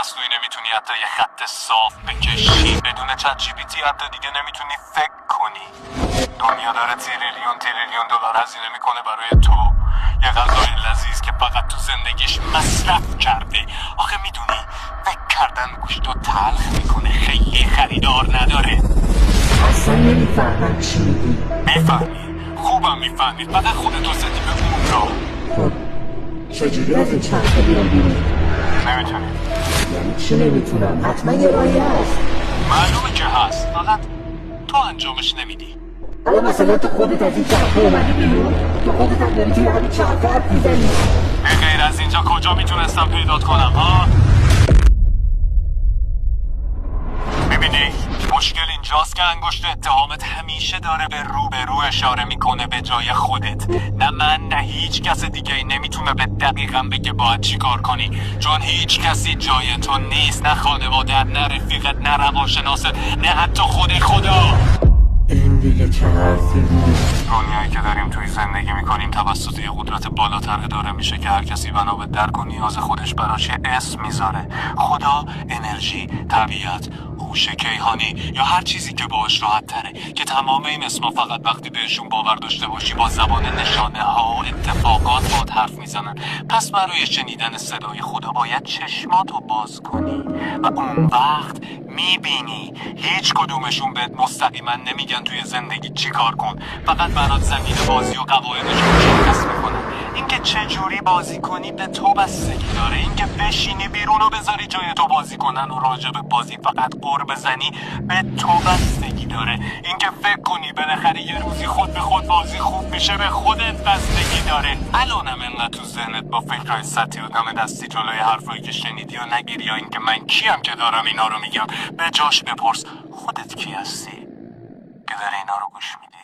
پستویی نمیتونی حتی یه خط صاف بکشی. بدون چت جی پی تی حتی دیگه نمیتونی فکر کنی. دنیا داره تریلیون دلار هزینه میکنه برای تو، یه غذای لذیذ که فقط تو زندگیش مصرف کرده. آخه میدونی فکر کردن گوشتو تلخ میکنه، خیلی خریدار نداره. اصلا نمیفهمم چی میگی. میفهمی؟ خوبم میفهمی، فقط خودتو زدی به اون راه. خب چجوری از این چرخه بیام بیرون؟ نمیتونی. یعنی چی نمیتونم؟ حتما یه راهی هست. معلومه که هست، فقط تو انجامش نمیدی. حالا مثلا تو خودت از این چرخه اومدی بیرون، تو خودت هم داری توی همین چرخه حرف میزنی. به غیر از اینجا کجا میتونستم پیدات کنم ها؟ میبینی؟ مشکل اینجاست که انگشت اتهامت همیشه داره به رو اشاره میکنه به جای خودت. نه من نه هیچ کس دیگه ای نمیتونه به دقیقا بگه باید چی کار کنی، چون هیچ کسی جای تو نیست. نه خانواده‌ات، نه رفیقت، نه روانشناست، نه حتی خود خدا. این دیگه چه حرفی بود؟ دنیایی که داریم توی زندگی میکنیم توسط یه قدرت بالاتر اداره میشه که هر کسی بنا به درک و نیاز خودش براش یه اسم میذاره. خدا، انرژی، طبیعت، هوش کیهانی یا هر چیزی که باهاش راحت تره، که تمام این اسما فقط وقتی بهشون باور داشته باشی با زبان نشانه ها و اتفاقات باهات حرف میزنن. پس برای شنیدن صدای خدا باید چشماتو باز کنی و اون وقت میبینی. هیچ کدومشون بهت مستقیما نمیگن توی زندگی چی کار کن، فقط برات زمین بازی و قواعدش رو مشخص میکنن. اینکه چجوری بازی کنی به تو بستگی داره. اینکه بشینی بیرون و بذاری جای تو بازی کنن و راجع به بازی فقط قور بزنی به تو بستگی داره. اینکه فکر کنی بالاخره یه روزی خود به خود بازی خوب میشه به خودت بستگی داره. الانم انقدر تو ذهنت با فکرهای سطحی و دم دستی جلوی حرفایی که شنیدی و نگیری، یا اینکه من کیم که دارم اینا رو میگم. به جاش بپرس خودت کی هستی که داری اینا رو گوش میدی.